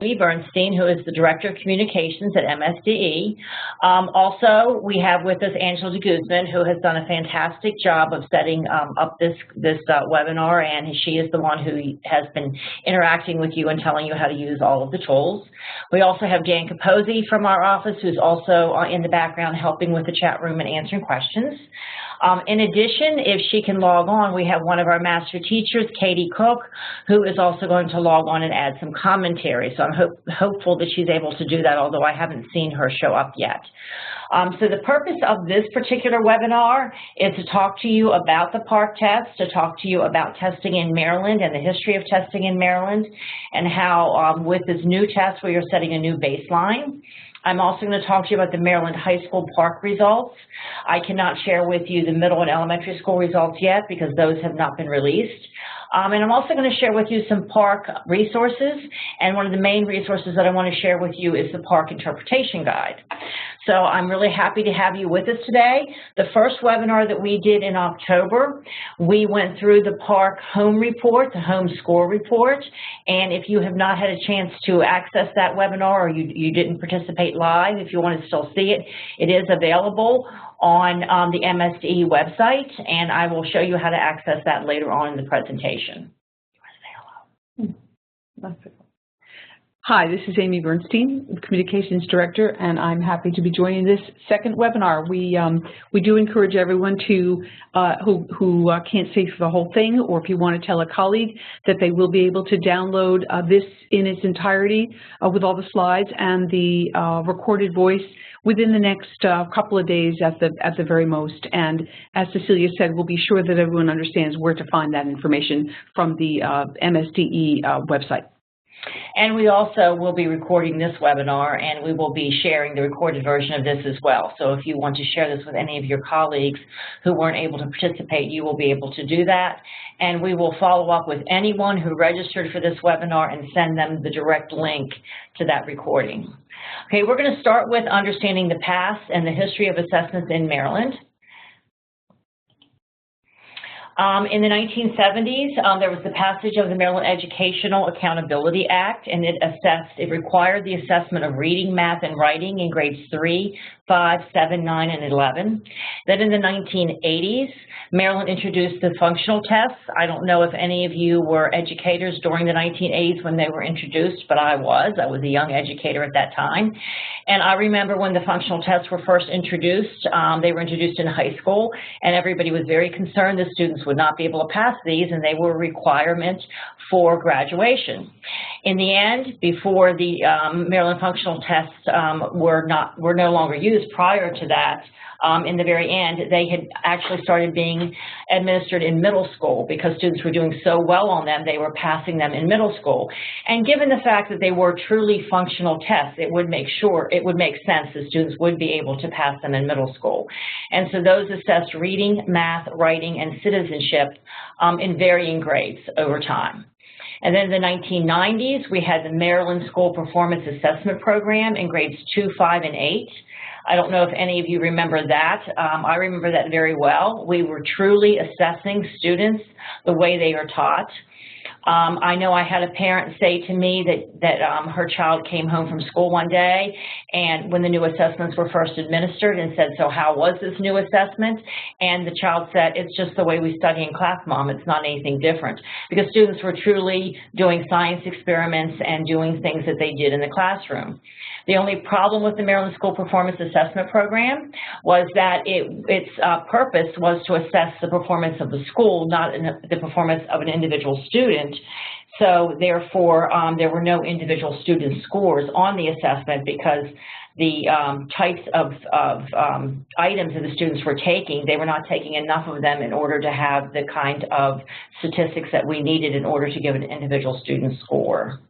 Amy Bernstein, who is the Director of Communications at MSDE. Also, we have with us Angela de Guzman, who has done a fantastic job of setting up this webinar, and she is the one who has been interacting with you and telling you how to use all of the tools. We also have Dan Capozzi from our office, who's also in the background helping with the chat room and answering questions. In addition, if she can log on, we have one of our master teachers, Katie Cook, who is also going to log on and add some commentary. So I'm hopeful that she's able to do that, although I haven't seen her show up yet. So the purpose of this particular webinar is to talk to you about the PARCC test, to talk to you about testing in Maryland and the history of testing in Maryland, and how with this new test we are setting a new baseline. I'm also going to talk to you about the Maryland High School PARCC results. I cannot share with you the middle and elementary school results yet because those have not been released. And I'm also going to share with you some PARCC resources, and one of the main resources that I want to share with you is the PARCC Interpretation Guide. So I'm really happy to have you with us today. The first webinar that we did in October, we went through the PARCC home report, the home score report, and if you have not had a chance to access that webinar or you didn't participate live, if you want to still see it, it is available on the MSDE website, and I will show you how to access that later on in the presentation. You want to say hello? Hi, this is Amy Bernstein, Communications Director, and I'm happy to be joining this second webinar. We do encourage everyone to who can't stay for the whole thing, or if you want to tell a colleague, that they will be able to download this in its entirety with all the slides and the recorded voice within the next couple of days at the very most. And as Cecilia said, we'll be sure that everyone understands where to find that information from the MSDE website. And we also will be recording this webinar, and we will be sharing the recorded version of this as well. So if you want to share this with any of your colleagues who weren't able to participate, you will be able to do that. And we will follow up with anyone who registered for this webinar and send them the direct link to that recording. Okay, we're going to start with understanding the past and the history of assessments in Maryland. In the 1970s, there was the passage of the Maryland Educational Accountability Act, and it required the assessment of reading, math, and writing in grades 3, 5, 7, 9, and 11. Then in the 1980s, Maryland introduced the functional tests. I don't know if any of you were educators during the 1980s when they were introduced, but I was. I was a young educator at that time. And I remember when the functional tests were first introduced, they were introduced in high school, and everybody was very concerned the students would not be able to pass these, and they were a requirement for graduation. In the end, before the Maryland functional tests were no longer used prior to that, in the very end, they had actually started being administered in middle school because students were doing so well on them, they were passing them in middle school. And given the fact that they were truly functional tests, it would make sense that students would be able to pass them in middle school. And so those assessed reading, math, writing, and citizenship in varying grades over time. And then in the 1990s, we had the Maryland School Performance Assessment Program in grades 2, 5, and 8. I don't know if any of you remember that. I remember that very well. We were truly assessing students the way they are taught. I know I had a parent say to me that her child came home from school one day, and when the new assessments were first administered, and said, "So how was this new assessment?" And the child said, "It's just the way we study in class, Mom. It's not anything different." Because students were truly doing science experiments and doing things that they did in the classroom. The only problem with the Maryland School Performance Assessment Program was that its purpose was to assess the performance of the school, not the performance of an individual student. So therefore, there were no individual student scores on the assessment because the types of items that the students were taking, they were not taking enough of them in order to have the kind of statistics that we needed in order to give an individual student score.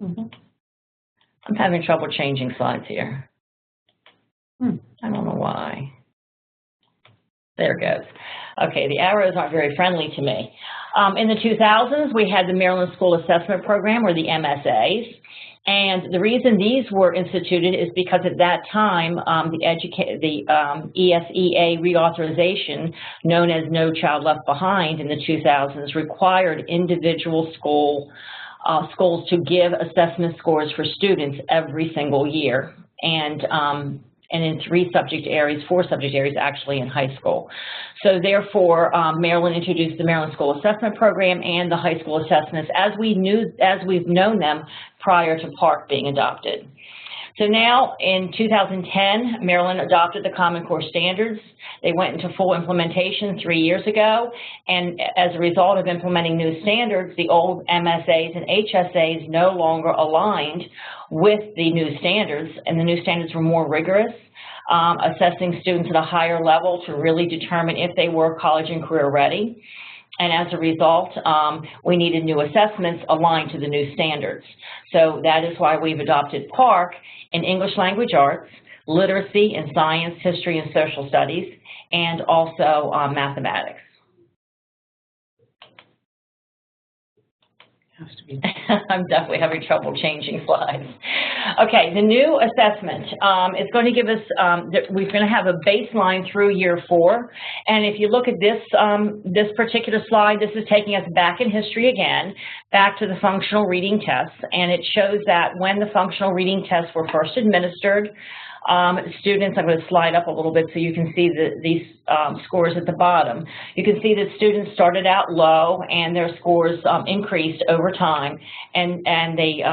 I'm having trouble changing slides here. I don't know why. There it goes. Okay, the arrows aren't very friendly to me. In the 2000s, we had the Maryland School Assessment Program, or the MSAs. And the reason these were instituted is because at that time, the ESEA reauthorization, known as No Child Left Behind in the 2000s, required individual schools to give assessment scores for students every single year. And in 4 subject areas actually in high school. So therefore, Maryland introduced the Maryland School Assessment Program and the high school assessments as we've known them prior to PARCC being adopted. So now in 2010, Maryland adopted the Common Core Standards. They went into full implementation 3 years ago, and as a result of implementing new standards, the old MSAs and HSAs no longer aligned with the new standards, and the new standards were more rigorous, assessing students at a higher level to really determine if they were college and career ready. And as a result, we needed new assessments aligned to the new standards. So that is why we've adopted PARCC in English Language Arts, literacy in science, history, and social studies, and also mathematics. I'm definitely having trouble changing slides. Okay, the new assessment is going to give us, we're going to have a baseline through year 4. And if you look at this particular slide, this is taking us back in history again, back to the functional reading tests. And it shows that when the functional reading tests were first administered, students, I'm going to slide up a little bit so you can see these scores at the bottom. You can see that students started out low and their scores increased over time, and they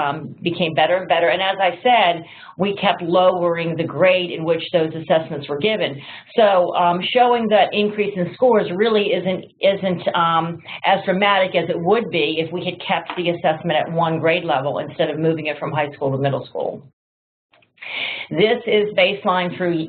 became better and better. And as I said, we kept lowering the grade in which those assessments were given. So showing that increase in scores really isn't as dramatic as it would be if we had kept the assessment at 1 grade level instead of moving it from high school to middle school. This is baseline through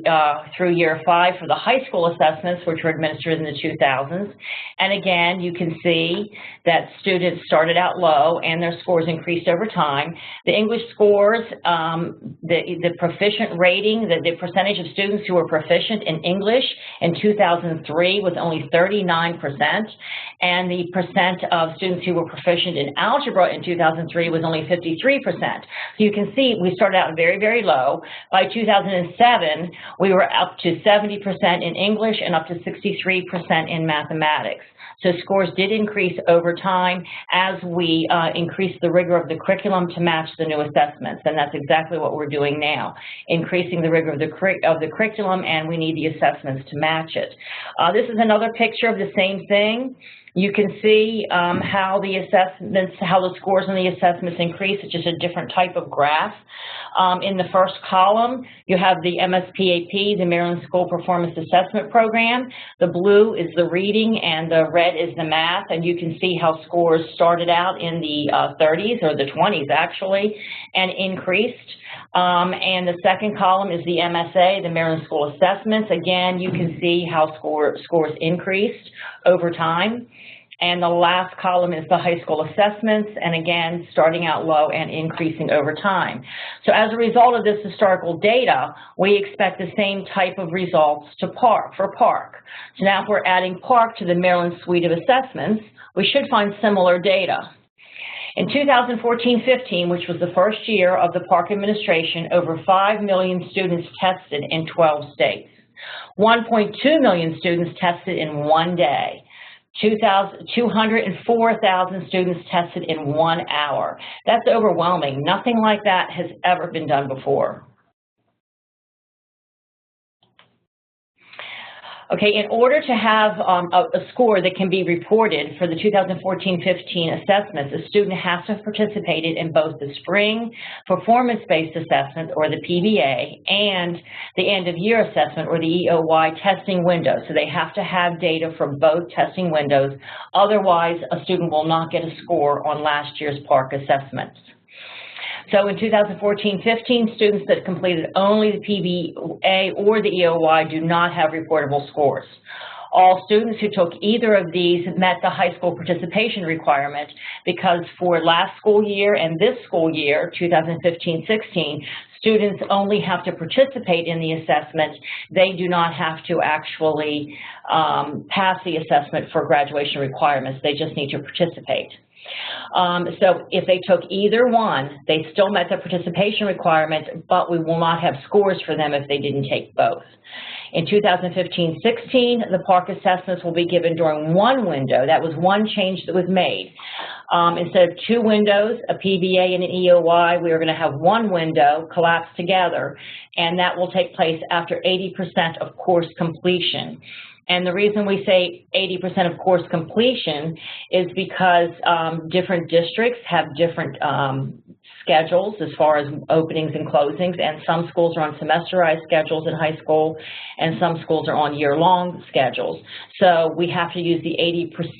year 5 for the high school assessments, which were administered in the 2000s. And again, you can see that students started out low and their scores increased over time. The English scores, the proficient rating, the percentage of students who were proficient in English in 2003 was only 39%, and the percent of students who were proficient in algebra in 2003 was only 53%. So you can see we started out very, very low. By 2007, we were up to 70% in English and up to 63% in mathematics. So scores did increase over time as we increased the rigor of the curriculum to match the new assessments, and that's exactly what we're doing now, increasing the rigor of the curriculum, and we need the assessments to match it. This is another picture of the same thing. You can see how the scores on the assessments increase. It's just a different type of graph. In the first column, you have the MSPAP, the Maryland School Performance Assessment Program. The blue is the reading and the red is the math, and you can see how scores started out in the 30s, or the 20s actually, and increased. And the second column is the MSA, the Maryland School Assessments. Again, you can see how scores increased over time. And the last column is the high school assessments, and again, starting out low and increasing over time. So as a result of this historical data, we expect the same type of results for PARCC. So now if we're adding PARCC to the Maryland suite of assessments, we should find similar data. In 2014-15, which was the first year of the PARCC administration, over 5 million students tested in 12 states. 1.2 million students tested in 1 day. 204,000 students tested in 1 hour. That's overwhelming. Nothing like that has ever been done before. Okay, in order to have a score that can be reported for the 2014-15 assessments, a student has to have participated in both the spring performance-based assessment, or the PBA, and the end-of-year assessment, or the EOY testing window. So they have to have data from both testing windows. Otherwise, a student will not get a score on last year's PARCC assessments. So in 2014-15, students that completed only the PBA or the EOY do not have reportable scores. All students who took either of these met the high school participation requirement, because for last school year and this school year, 2015-16, students only have to participate in the assessment. They do not have to actually pass the assessment for graduation requirements. They just need to participate. So if they took either one, they still met the participation requirement, but we will not have scores for them if they didn't take both. In 2015-16, the PARCC assessments will be given during one window. That was one change that was made. Instead of two windows, a PBA and an EOI, we are going to have one window collapsed together, and that will take place after 80% of course completion. And the reason we say 80% of course completion is because different districts have different schedules as far as openings and closings, and some schools are on semesterized schedules in high school, and some schools are on year-long schedules. So we have to use the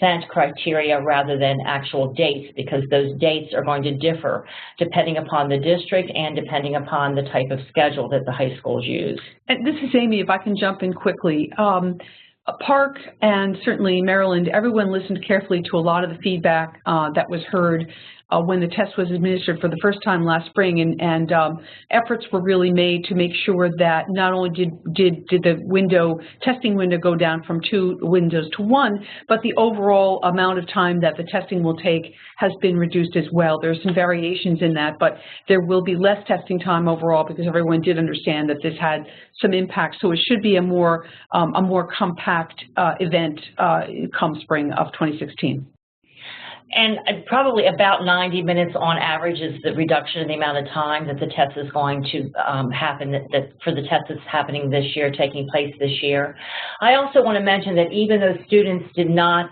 80% criteria rather than actual dates, because those dates are going to differ depending upon the district and depending upon the type of schedule that the high schools use. And this is Amy, if I can jump in quickly. PARCC and certainly Maryland, everyone listened carefully to a lot of the feedback that was heard when the test was administered for the first time last spring, and efforts were really made to make sure that not only did the testing window go down from 2 windows to 1, but the overall amount of time that the testing will take has been reduced as well. There's some variations in that, but there will be less testing time overall because everyone did understand that this had some impact. So it should be a more compact event come spring of 2016. And probably about 90 minutes on average is the reduction in the amount of time that the test is going to happen, for the test that's happening this year, taking place this year. I also want to mention that even though students did not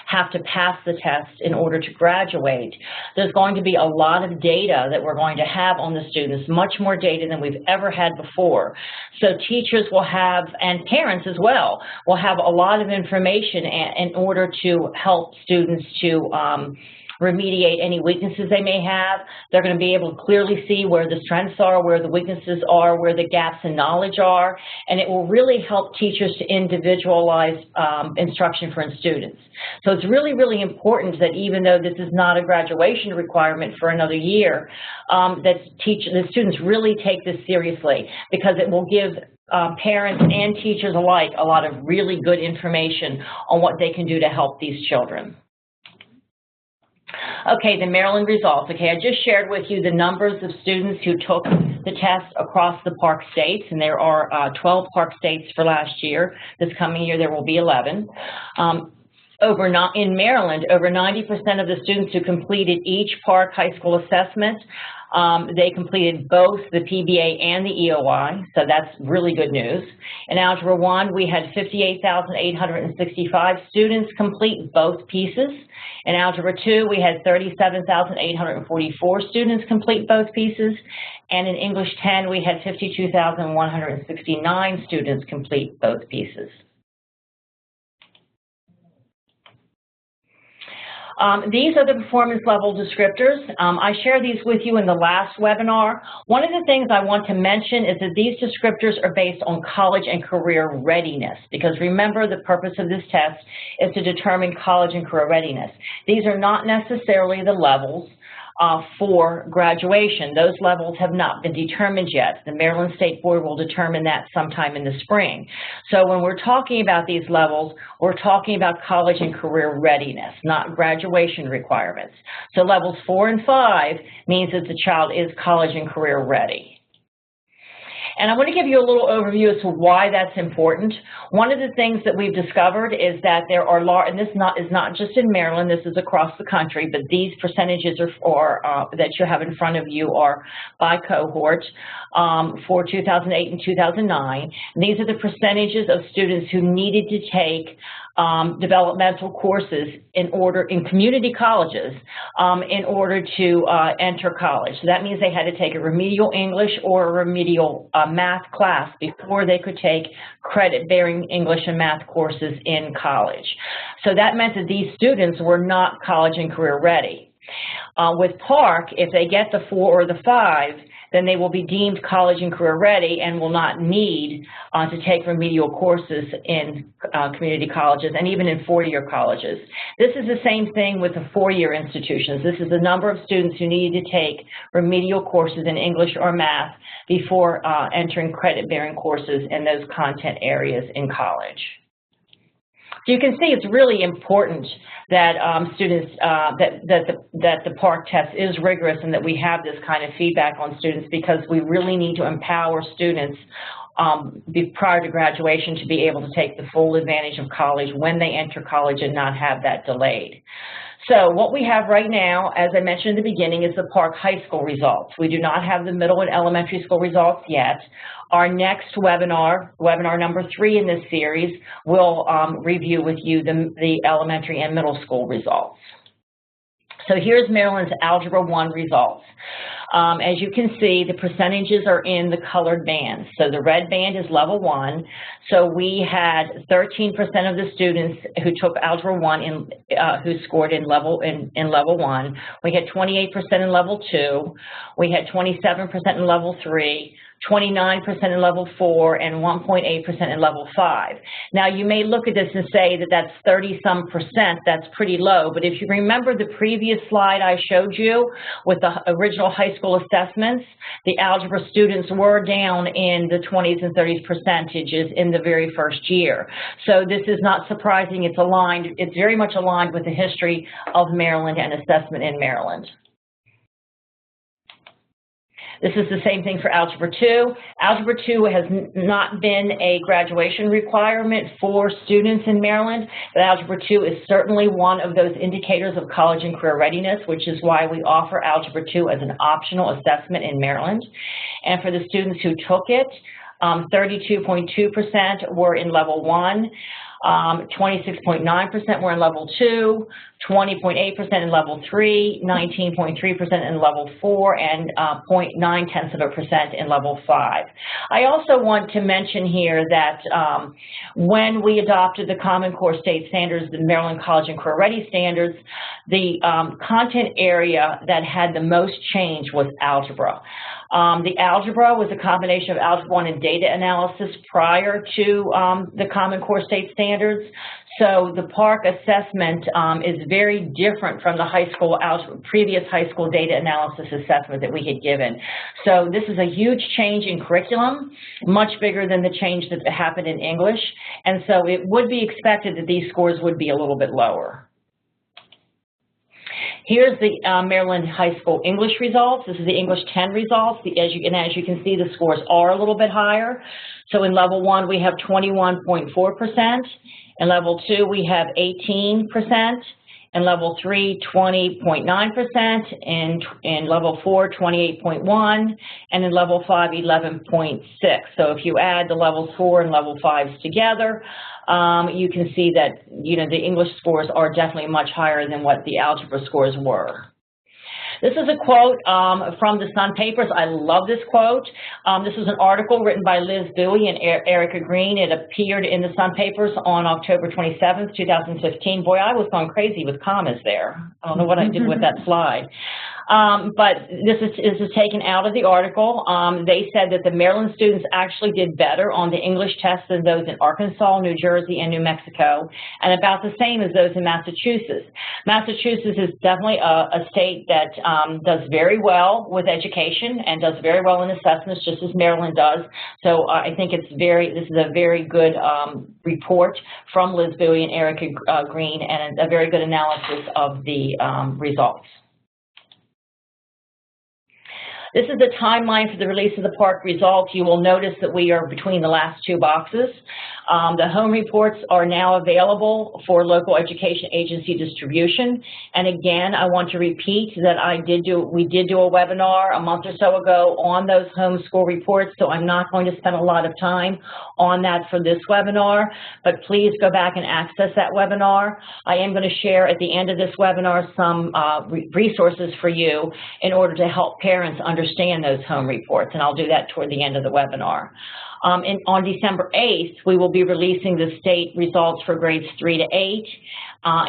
have to pass the test in order to graduate, there's going to be a lot of data that we're going to have on the students, much more data than we've ever had before. So teachers will have, and parents as well, will have a lot of information in order to help students to remediate any weaknesses they may have. They're going to be able to clearly see where the strengths are, where the weaknesses are, where the gaps in knowledge are, and it will really help teachers to individualize instruction for students. So it's really, really important that even though this is not a graduation requirement for another year, that the students really take this seriously, because it will give parents and teachers alike a lot of really good information on what they can do to help these children. Okay, the Maryland results. Okay, I just shared with you the numbers of students who took the test across the PARCC states, and there are 12 PARCC states for last year. This coming year there will be 11. In Maryland, over 90% of the students who completed each PARCC high school assessment, they completed both the PBA and the EOI, so that's really good news. In Algebra 1, we had 58,865 students complete both pieces. In Algebra 2, we had 37,844 students complete both pieces. And in English 10, we had 52,169 students complete both pieces. These are the performance level descriptors. I shared these with you in the last webinar. One of the things I want to mention is that these descriptors are based on college and career readiness, because remember, the purpose of this test is to determine college and career readiness. These are not necessarily the levels for graduation. Those levels have not been determined yet. The Maryland State Board will determine that sometime in the spring. So when we're talking about these levels, we're talking about college and career readiness, not graduation requirements. So levels 4 and 5 means that the child is college and career ready. And I want to give you a little overview as to why that's important. One of the things that we've discovered is that there are and this is not just in Maryland, this is across the country, but these percentages that you have in front of you are by cohort for 2008 and 2009. And these are the percentages of students who needed to take developmental courses in community colleges in order to enter college. So that means they had to take a remedial English or a remedial math class before they could take credit-bearing English and math courses in college. So that meant that these students were not college and career ready. With PARCC, if they get the 4 or the 5, then they will be deemed college and career ready and will not need to take remedial courses in community colleges and even in four-year colleges. This is the same thing with the four-year institutions. This is the number of students who need to take remedial courses in English or math before entering credit-bearing courses in those content areas in college. So you can see it's really important that students, that the PARCC test is rigorous and that we have this kind of feedback on students, because we really need to empower students prior to graduation to be able to take the full advantage of college when they enter college and not have that delayed. So what we have right now, as I mentioned in the beginning, is the PARCC high school results. We do not have the middle and elementary school results yet. Our next webinar, webinar number 3 in this series, will review with you the elementary and middle school results. So here's Maryland's Algebra 1 results. As you can see, the percentages are in the colored bands. So the red band is level 1. So we had 13% of the students who took Algebra 1 who scored in level 1. We had 28% in level 2. We had 27% in level 3. 29% in level 4, and 1.8% in level 5. Now, you may look at this and say that that's 30-some%, that's pretty low, but if you remember the previous slide I showed you with the original high school assessments, the algebra students were down in the 20s and 30s percentages in the very first year. So this is not surprising. It's aligned, it's very much aligned with the history of Maryland and assessment in Maryland. This is the same thing for Algebra 2. Algebra 2 has not been a graduation requirement for students in Maryland, but Algebra 2 is certainly one of those indicators of college and career readiness, which is why we offer Algebra 2 as an optional assessment in Maryland. And for the students who took it, 32.2% were in level 1. 26.9% were in level 2, 20.8% in level 3, 19.3% in level 4, and 0.9% in level 5. I also want to mention here that when we adopted the Common Core State Standards, the Maryland College and Career Ready Standards, the content area that had the most change was algebra. The algebra was a combination of Algebra 1 and data analysis prior to the Common Core State Standards. So the PARCC assessment is very different from the previous high school data analysis assessment that we had given. So this is a huge change in curriculum, much bigger than the change that happened in English. And so it would be expected that these scores would be a little bit lower. Here's the Maryland High School English results. This is the English 10 results. As you can see, the scores are a little bit higher. So in level 1, we have 21.4%. In level 2, we have 18%. In level 3, 20.9%. In level 4, 28.1%. And in level 5, 11.6%. So if you add the levels 4 and level 5s together, you can see that, the English scores are definitely much higher than what the algebra scores were. This is a quote from the Sun Papers. I love this quote. This is an article written by Liz Bowie and Erica Green. It appeared in the Sun Papers on October 27th, 2015. Boy, I was going crazy with commas there. I don't know what I did with that slide. But this is taken out of the article. They said that the Maryland students actually did better on the English test than those in Arkansas, New Jersey, and New Mexico, and about the same as those in Massachusetts. Massachusetts is definitely a state that does very well with education and does very well in assessments, just as Maryland does. So I think this is a very good report from Liz Bowie and Erica Green, and a very good analysis of the results. This is the timeline for the release of the PARCC results. You will notice that we are between the last two boxes. The home reports are now available for local education agency distribution. And again, I want to repeat that we did do a webinar a month or so ago on those home school reports, so I'm not going to spend a lot of time on that for this webinar, but please go back and access that webinar. I am going to share at the end of this webinar some resources for you in order to help parents understand understand those home reports, and I'll do that toward the end of the webinar. And on December 8th, we will be releasing the state results for grades 3 to 8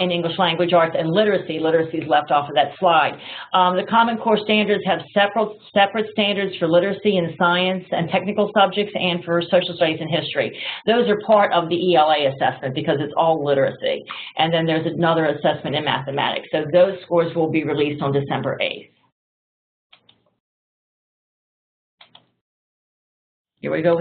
in English Language Arts and Literacy. Literacy is left off of that slide. The Common Core standards have separate standards for literacy in science and technical subjects and for social studies and history. Those are part of the ELA assessment because it's all literacy. And then there's another assessment in mathematics. So those scores will be released on December 8th. Here we go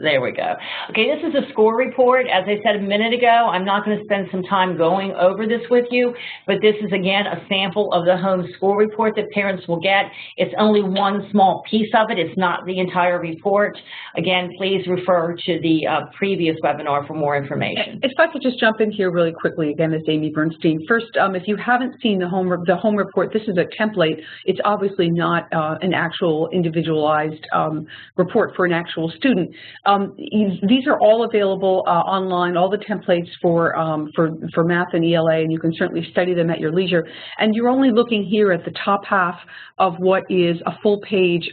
there we go. Okay, this is a score report. As I said a minute ago, I'm not going to spend some time going over this with you, but this is, again, a sample of the home score report that parents will get. It's only one small piece of it. It's not the entire report. Again, please refer to the previous webinar for more information. If I could just jump in here really quickly, again, as Amy Bernstein. First, if you haven't seen the home report, this is a template. It's obviously not an actual individualized report for an actual student. These are all available online, all the templates for math and ELA, and you can certainly study them at your leisure. And you're only looking here at the top half of what is a full page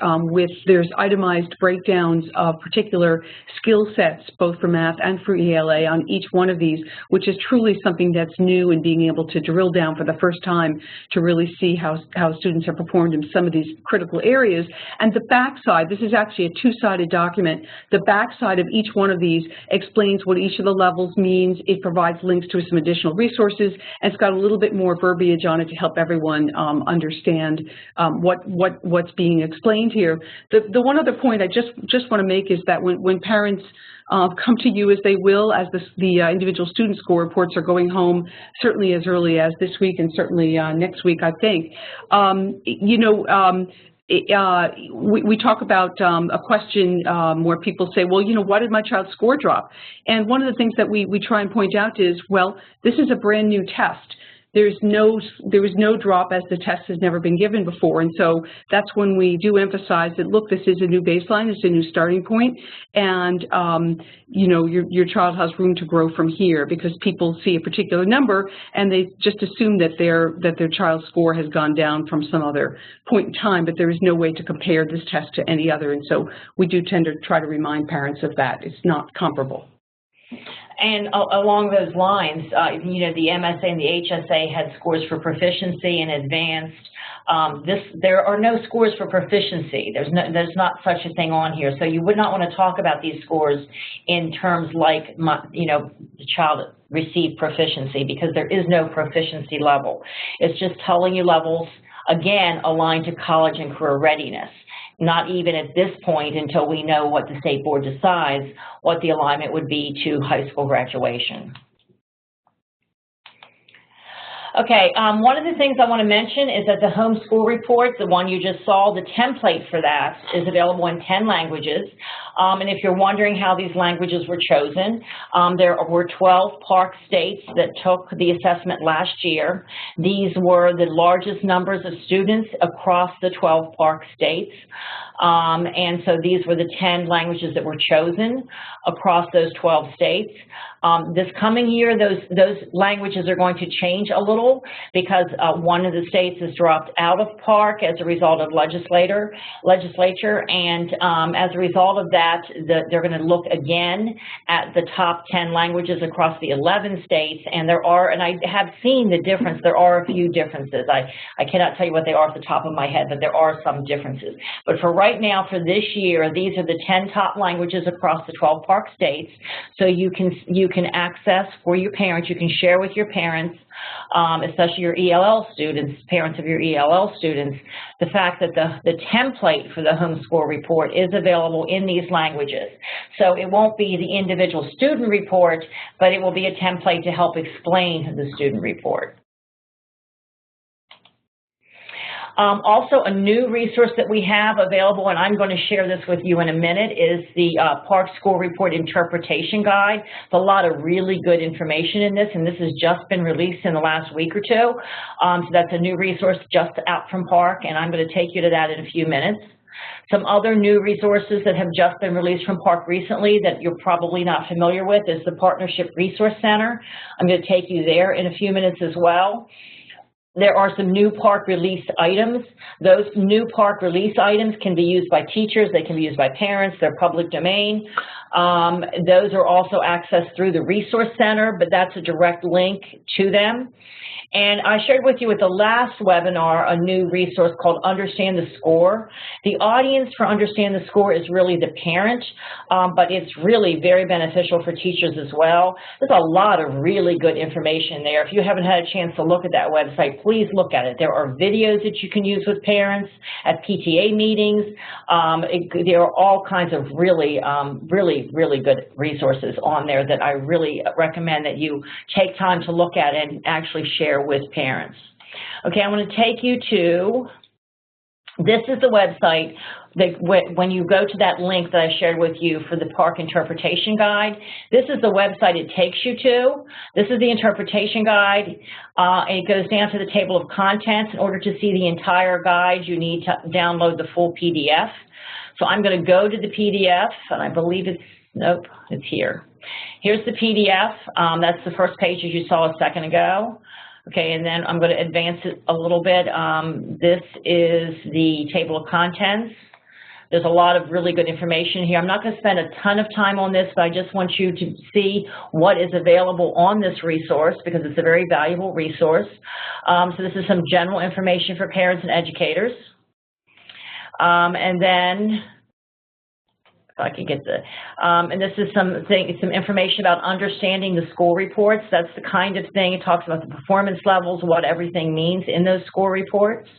there's itemized breakdowns of particular skill sets, both for math and for ELA on each one of these, which is truly something that's new and being able to drill down for the first time to really see how students have performed in some of these critical areas. And the backside, this is actually a two-sided document. The backside of each one of these explains what each of the levels means. It provides links to some additional resources, and it's got a little bit more verbiage on it to help everyone understand what's being explained here. The one other point I just want to make is that when parents come to you, as they will, as the individual student score reports are going home, certainly as early as this week and certainly next week, I think, we talk about a question where people say, well, why did my child's score drop? And one of the things that we try and point out is, well, this is a brand new test. There was no drop as the test has never been given before, and so that's when we do emphasize that, look, this is a new baseline, it's a new starting point, and your child has room to grow from here, because people see a particular number and they just assume that their child's score has gone down from some other point in time, but there is no way to compare this test to any other, and so we do tend to try to remind parents of that. It's not comparable. And along those lines, the MSA and the HSA had scores for proficiency and advanced. There are no scores for proficiency. There's not such a thing on here. So you would not want to talk about these scores in terms like, the child received proficiency, because there is no proficiency level. It's just telling you levels, again, aligned to college and career readiness. Not even at this point, until we know what the state board decides, what the alignment would be to high school graduation. Okay, one of the things I want to mention is that the home school report, the one you just saw, the template for that is available in 10 languages. And if you're wondering how these languages were chosen, there were 12 PARCC states that took the assessment last year. These were the largest numbers of students across the 12 PARCC states. And so these were the 10 languages that were chosen across those 12 states. This coming year, those languages are going to change a little, because one of the states has dropped out of PARCC as a result of legislature, and as a result of that, they're going to look again at the top 10 languages across the 11 states, and I have seen the difference. There are a few differences. I cannot tell you what they are off the top of my head, but there are some differences. But for right now, for this year, these are the 10 top languages across the 12 PARCC states, so you can access for your parents, you can share with your parents, especially your ELL students, parents of your ELL students, the fact that the template for the home score report is available in these languages. So it won't be the individual student report, but it will be a template to help explain the student report. Also, a new resource that we have available, and I'm going to share this with you in a minute, is the PARCC Score Report Interpretation Guide. There's a lot of really good information in this, and this has just been released in the last week or two. So that's a new resource just out from PARCC, and I'm going to take you to that in a few minutes. Some other new resources that have just been released from PARCC recently that you're probably not familiar with is the Partnership Resource Center. I'm going to take you there in a few minutes as well. There are some new PARCC release items. Those new PARCC release items can be used by teachers, they can be used by parents, they're public domain. Those are also accessed through the Resource Center, but that's a direct link to them. And I shared with you at the last webinar a new resource called Understand the Score. The audience for Understand the Score is really the parent, but it's really very beneficial for teachers as well. There's a lot of really good information there. If you haven't had a chance to look at that website, please look at it. There are videos that you can use with parents at PTA meetings. There are all kinds of really good resources on there that I really recommend that you take time to look at and actually share with parents. Okay, I'm going to take you to, this is the website that when you go to that link that I shared with you for the PARCC interpretation guide, this is the website it takes you to. This is the interpretation guide. It goes down to the table of contents. In order to see the entire guide, you need to download the full PDF. So I'm going to go to the PDF, and I believe it's, nope, it's here. Here's the PDF. That's the first page as you saw a second ago. Okay, and then I'm going to advance it a little bit. This is the table of contents. There's a lot of really good information here. I'm not going to spend a ton of time on this, but I just want you to see what is available on this resource because it's a very valuable resource. So this is some general information for parents and educators. And then, if I can get the, and this is some information about understanding the school reports. That's the kind of thing, it talks about the performance levels, what everything means in those school reports.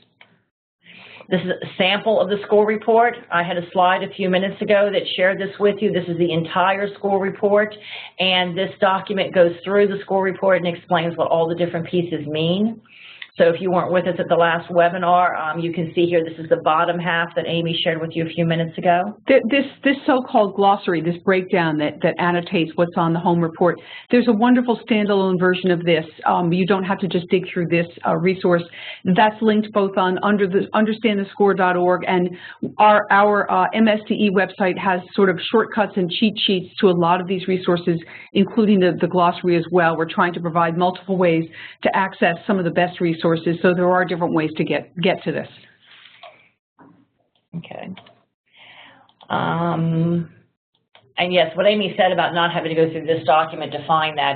This is a sample of the school report. I had a slide a few minutes ago that shared this with you. This is the entire school report, and this document goes through the school report and explains what all the different pieces mean. So if you weren't with us at the last webinar, you can see here, this is the bottom half that Amy shared with you a few minutes ago. This so-called glossary, this breakdown that annotates what's on the home report, there's a wonderful standalone version of this. You don't have to just dig through this resource. That's linked both on understandthescore.org, and our MSDE website has sort of shortcuts and cheat sheets to a lot of these resources, including the glossary as well. We're trying to provide multiple ways to access some of the best resources. So there are different ways to get to this. Okay. And yes, what Amy said about not having to go through this document to find that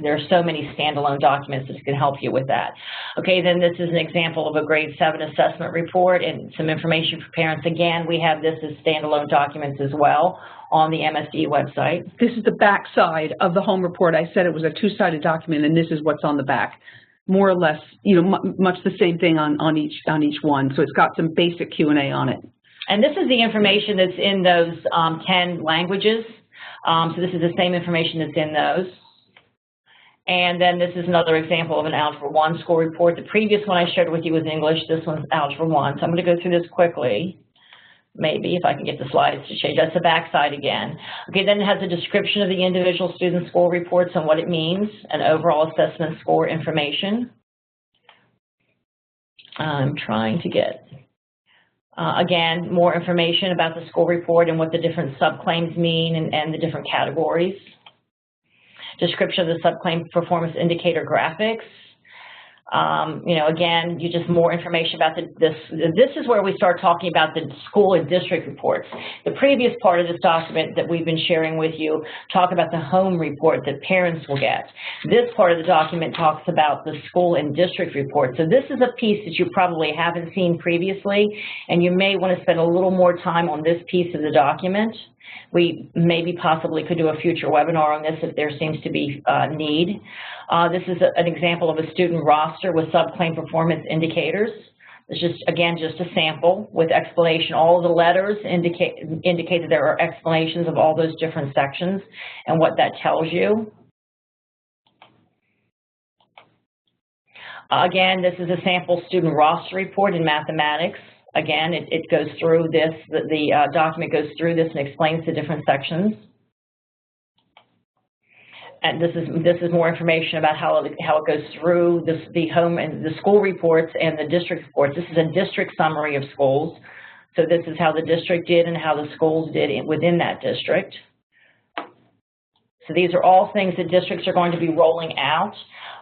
there are so many standalone documents that can help you with that. Okay, then this is an example of a grade 7 assessment report and some information for parents. Again, we have this as standalone documents as well on the MSD website. This is the back side of the home report. I said it was a two-sided document, and this is what's on the back. More or less, you know, much the same thing on each one. So it's got some basic Q&A on it. And this is the information that's in those 10 languages. So this is the same information that's in those. And then this is another example of an Algebra 1 school report. The previous one I shared with you was English. This one's Algebra 1. So I'm going to go through this quickly. Maybe if I can get the slides to change. That's the back side again. Okay, then it has a description of the individual student school reports and what it means, and overall assessment score information. I'm trying to get, again, more information about the school report and what the different subclaims mean and the different categories. Description of the subclaim performance indicator graphics. You know, again, you just more information about this is where we start talking about the school and district reports. The previous part of this document that we've been sharing with you talk about the home report that parents will get. This part of the document talks about the school and district report. So this is a piece that you probably haven't seen previously, and you may want to spend a little more time on this piece of the document. We maybe possibly could do a future webinar on this if there seems to be need. This is an example of a student roster with subclaim performance indicators. It's just, again, just a sample with explanation. All of the letters indicate that there are explanations of all those different sections and what that tells you. Again, this is a sample student roster report in mathematics. Again, it goes through this, the document goes through this and explains the different sections. And this is more information about how it goes through the home and the school reports and the district reports. This is a district summary of schools. So this is how the district did and how the schools did within that district. So these are all things that districts are going to be rolling out.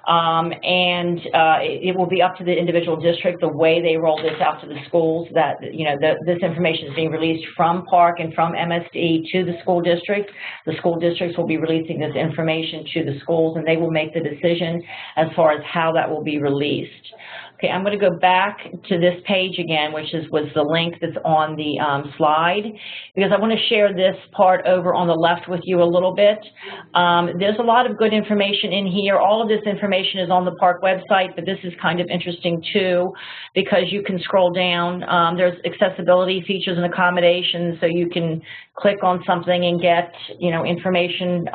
It will be up to the individual district the way they roll this out to the schools, that, you know, this information is being released from PARCC and from MSD to the school district. The school districts will be releasing this information to the schools, and they will make the decision as far as how that will be released. Okay, I'm going to go back to this page again, which was the link that's on the slide, because I want to share this part over on the left with you a little bit. There's a lot of good information in here. All of this information is on the PARCC website, but this is kind of interesting too, because you can scroll down. There's accessibility features and accommodations, so you can click on something and get, you know, information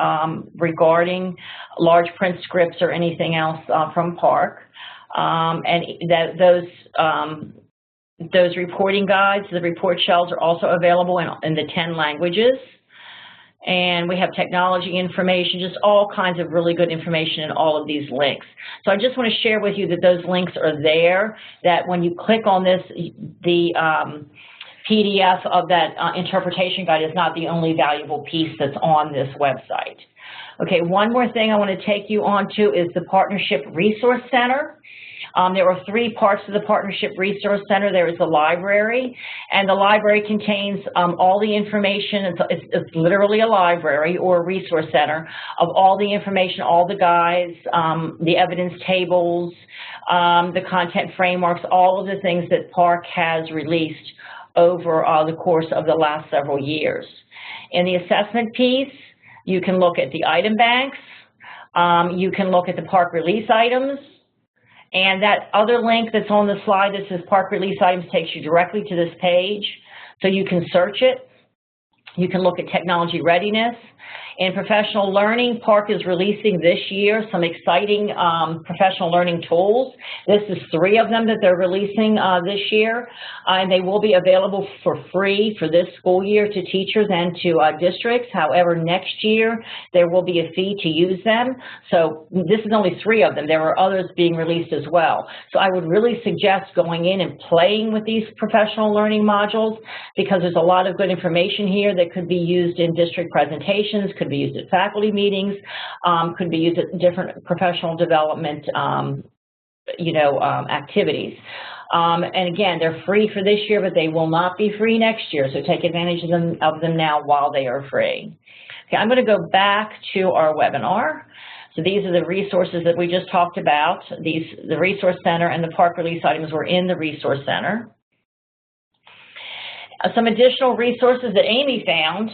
regarding large print scripts or anything else from PARCC. Those reporting guides, the report shells, are also available in the 10 languages. And we have technology information, just all kinds of really good information in all of these links. So I just want to share with you that those links are there, that when you click on this, the PDF of that interpretation guide is not the only valuable piece that's on this website. Okay, one more thing I want to take you on to is the Partnership Resource Center. There are 3 parts of the Partnership Resource Center. There is the library, and the library contains all the information. It's literally a library or a resource center of all the information, all the guides, the evidence tables, the content frameworks, all of the things that PARCC has released over the course of the last several years. In the assessment piece, you can look at the item banks. You can look at the PARCC release items. And that other link that's on the slide that says PARCC release items takes you directly to this page. So you can search it. You can look at technology readiness. In professional learning, PARCC is releasing this year some exciting professional learning tools. This is 3 of them that they're releasing this year, and they will be available for free for this school year to teachers and to districts. However, next year there will be a fee to use them. So this is only 3 of them. There are others being released as well. So I would really suggest going in and playing with these professional learning modules, because there's a lot of good information here that could be used in district presentations, could be used at faculty meetings, could be used at different professional development, activities. And again, they're free for this year, but they will not be free next year. So take advantage of them now while they are free. Okay, I'm going to go back to our webinar. So these are the resources that we just talked about. The Resource Center and the PARCC release items were in the Resource Center. Some additional resources that Amy found,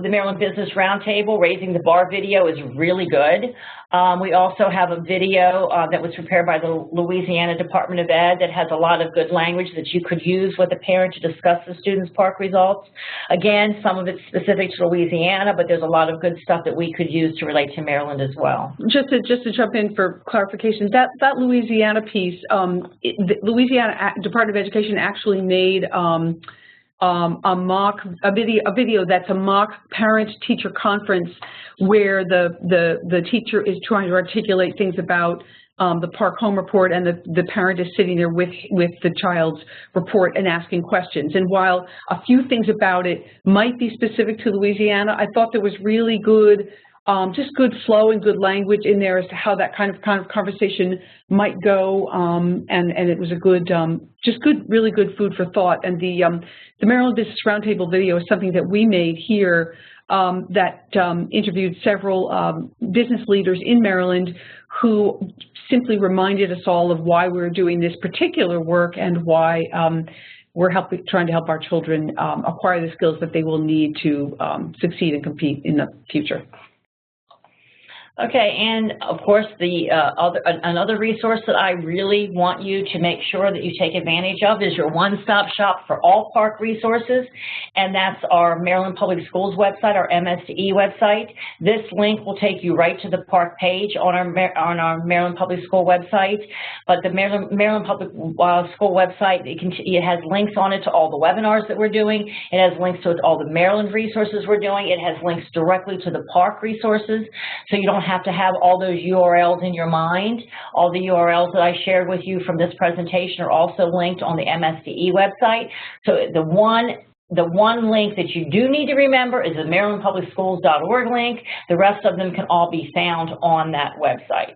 the Maryland Business Roundtable, Raising the Bar video is really good. We also have a video that was prepared by the Louisiana Department of Ed that has a lot of good language that you could use with a parent to discuss the students' PARCC results. Again, some of it's specific to Louisiana, but there's a lot of good stuff that we could use to relate to Maryland as well. Just to jump in for clarification, that Louisiana piece, the Louisiana Department of Education actually made a video that's a mock parent-teacher conference where the teacher is trying to articulate things about the PARCC home report, and the parent is sitting there with the child's report and asking questions. And while a few things about it might be specific to Louisiana, I thought there was really good, just good flow and good language in there as to how that kind of conversation might go, and it was a good, just good, really good food for thought. And the Maryland Business Roundtable video is something that we made here that interviewed several business leaders in Maryland who simply reminded us all of why we're doing this particular work and why we're trying to help our children acquire the skills that they will need to succeed and compete in the future. Okay, and of course, another resource that I really want you to make sure that you take advantage of is your one-stop shop for all PARCC resources, and that's our Maryland Public Schools website, our MSE website. This link will take you right to the PARCC page on our Maryland Public School website, but the Maryland Public School website, it has links on it to all the webinars that we're doing. It has links to all the Maryland resources we're doing. It has links directly to the PARCC resources, so you don't have to have all those URLs in your mind. All the URLs that I shared with you from this presentation are also linked on the MSDE website. So the one the one link that you do need to remember is the marylandpublicschools.org link. The rest of them can all be found on that website.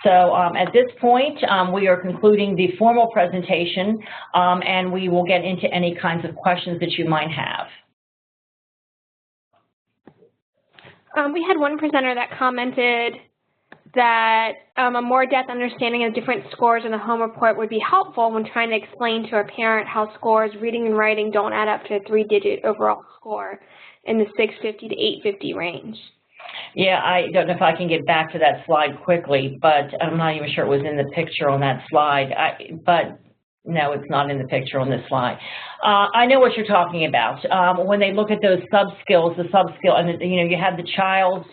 So at this point, we are concluding the formal presentation, and we will get into any kinds of questions that you might have. We had one presenter that commented that a more depth understanding of different scores in the home report would be helpful when trying to explain to a parent how scores reading and writing don't add up to a 3-digit overall score in the 650 to 850 range. Yeah, I don't know if I can get back to that slide quickly, but I'm not even sure it was in the picture on that slide. But no, it's not in the picture on this slide. I know what you're talking about. When they look at those sub-skills, and you have the child's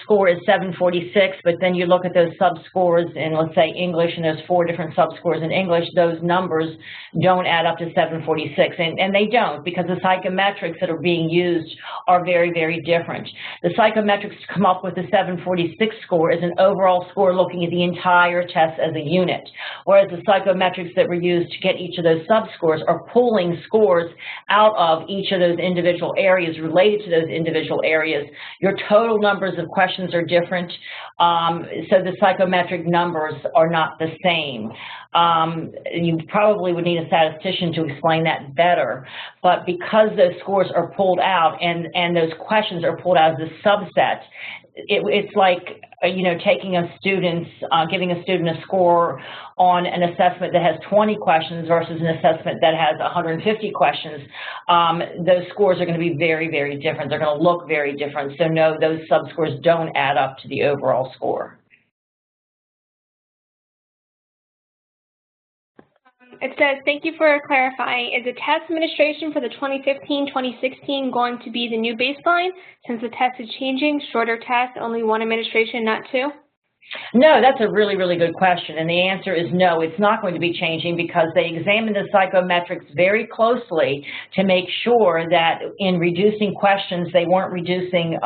score is 746, but then you look at those sub-scores in, let's say, English, and there's 4 different sub-scores in English, those numbers don't add up to 746, and they don't, because the psychometrics that are being used are very, very different. The psychometrics to come up with the 746 score is an overall score looking at the entire test as a unit, whereas the psychometrics that were used to get each of those sub-scores are pulling scores out of each of those individual areas related to those individual areas. Your total numbers of questions are different, so the psychometric numbers are not the same. You probably would need a statistician to explain that better, but because those scores are pulled out and those questions are pulled out as a subset, it's like, taking a student, giving a student a score on an assessment that has 20 questions versus an assessment that has 150 questions. Those scores are going to be very, very different. They're going to look very different. So no, those sub-scores don't add up to the overall score. It says, thank you for clarifying. Is the test administration for the 2015-2016 going to be the new baseline since the test is changing? Shorter tests, only one administration, not 2? No, that's a really, really good question, and the answer is no, it's not going to be changing because they examined the psychometrics very closely to make sure that in reducing questions they weren't reducing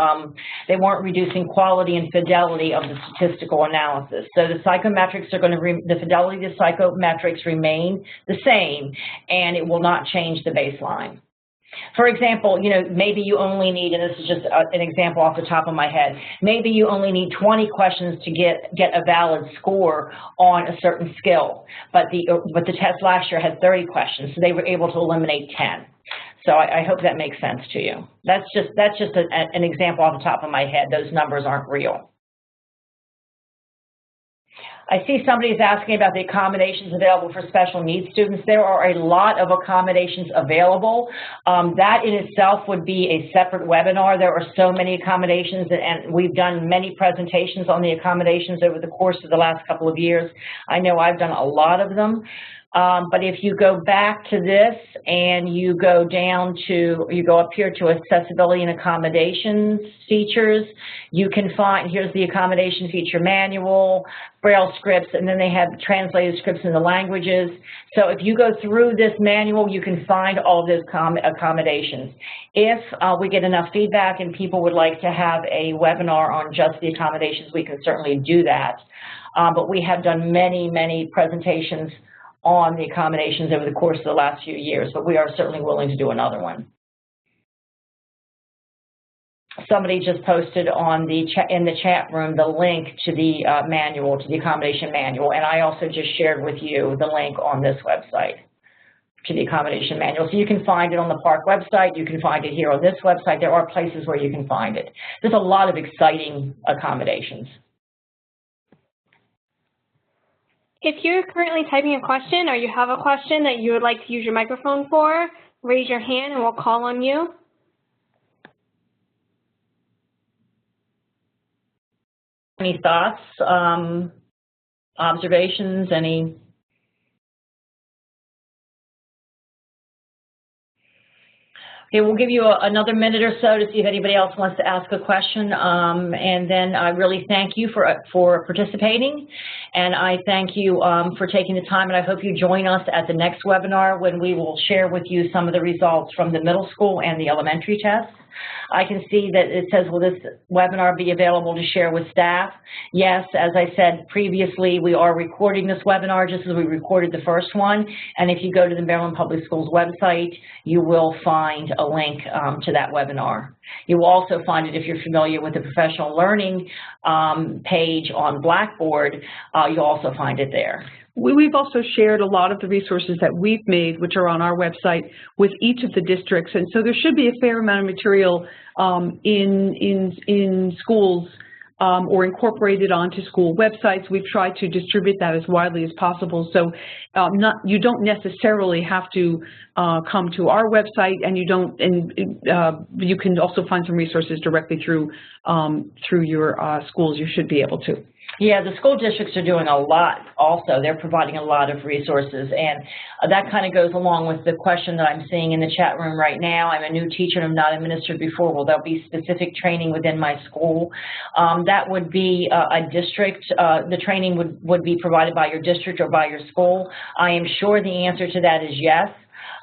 quality and fidelity of the statistical analysis. So the psychometrics are going to the fidelity of the psychometrics remain the same, and it will not change the baseline. For example, maybe you only need, and this is just an example off the top of my head, maybe you only need 20 questions to get a valid score on a certain skill, but the test last year had 30 questions, so they were able to eliminate 10. So I hope that makes sense to you. That's just an example off the top of my head. Those numbers aren't real. I see somebody is asking about the accommodations available for special needs students. There are a lot of accommodations available. That in itself would be a separate webinar. There are so many accommodations, and we've done many presentations on the accommodations over the course of the last couple of years. I know I've done a lot of them. But if you go back to this and you go up here to accessibility and accommodations features, you can find, here's the accommodation feature manual, Braille scripts, and then they have translated scripts in the languages. So if you go through this manual, you can find all of those accommodations. If we get enough feedback and people would like to have a webinar on just the accommodations, we can certainly do that. But we have done many, many presentations on the accommodations over the course of the last few years, but we are certainly willing to do another one. Somebody just posted on in the chat room the link to the manual, to the accommodation manual, and I also just shared with you the link on this website to the accommodation manual. So you can find it on the PARCC website, you can find it here on this website. There are places where you can find it. There's a lot of exciting accommodations. If you're currently typing a question or you have a question that you would like to use your microphone for, raise your hand and we'll call on you. Any thoughts, observations, any? Okay, we'll give you another minute or so to see if anybody else wants to ask a question, and then I really thank you for participating, and I thank you for taking the time, and I hope you join us at the next webinar when we will share with you some of the results from the middle school and the elementary tests. I can see that it says, will this webinar be available to share with staff? Yes, as I said previously, we are recording this webinar just as we recorded the first one. And if you go to the Maryland Public Schools website, you will find a link to that webinar. You will also find it, if you're familiar with the professional learning page on Blackboard, you'll also find it there. We've also shared a lot of the resources that we've made, which are on our website, with each of the districts, and so there should be a fair amount of material in schools or incorporated onto school websites. We've tried to distribute that as widely as possible, so you don't necessarily have to come to our website, and you can also find some resources directly through your schools. You should be able to. Yeah, the school districts are doing a lot also. They're providing a lot of resources, and that kind of goes along with the question that I'm seeing in the chat room right now. I'm a new teacher and I'm not administered before. Will there be specific training within my school? That would be a district. The training would be provided by your district or by your school. I am sure the answer to that is yes.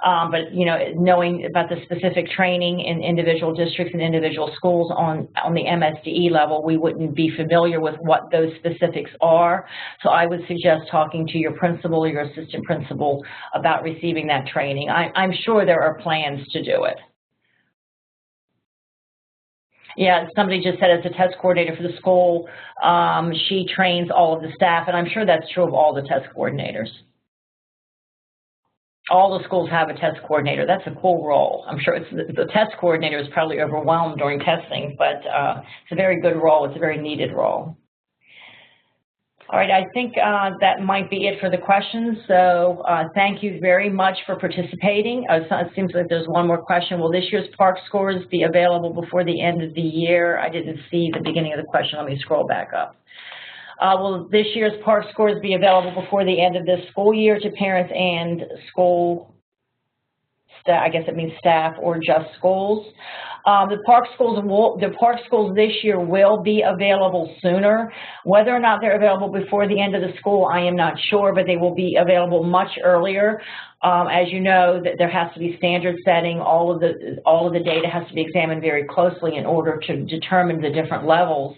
But, you know, knowing about the specific training in individual districts and individual schools on the MSDE level, we wouldn't be familiar with what those specifics are. So I would suggest talking to your principal or your assistant principal about receiving that training. I'm sure there are plans to do it. Yeah, somebody just said as a test coordinator for the school, she trains all of the staff, and I'm sure that's true of all the test coordinators. All the schools have a test coordinator. That's a cool role. I'm sure the test coordinator is probably overwhelmed during testing, but it's a very good role. It's a very needed role. All right, I think that might be it for the questions. So thank you very much for participating. It seems like there's one more question. Will this year's PARCC scores be available before the end of the year? I didn't see the beginning of the question. Let me scroll back up. Will this year's PARCC scores be available before the end of this school year to parents and school staff? I guess it means staff or just schools. The PARCC schools this year will be available sooner. Whether or not they're available before the end of the school, I am not sure, but they will be available much earlier. As you know, that there has to be standard setting. All of the data has to be examined very closely in order to determine the different levels.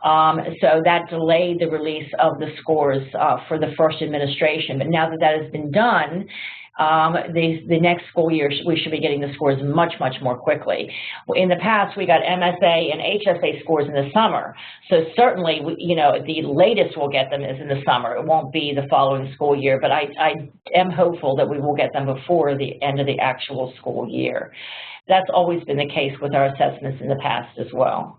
So that delayed the release of the scores for the first administration. But now that that has been done, the next school year we should be getting the scores much, much more quickly. In the past, we got MSA and HSA scores in the summer. So certainly, you know, the latest we'll get them is in the summer. It won't be the following school year, but I am hopeful that we will get them before the end of the actual school year. That's always been the case with our assessments in the past as well.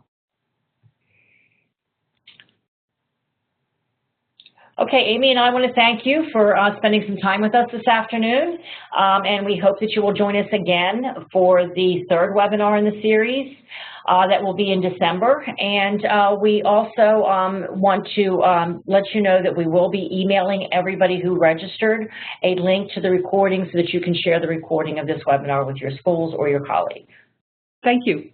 Okay, Amy and I want to thank you for spending some time with us this afternoon, and we hope that you will join us again for the third webinar in the series that will be in December. And we also want to let you know that we will be emailing everybody who registered a link to the recording so that you can share the recording of this webinar with your schools or your colleagues. Thank you.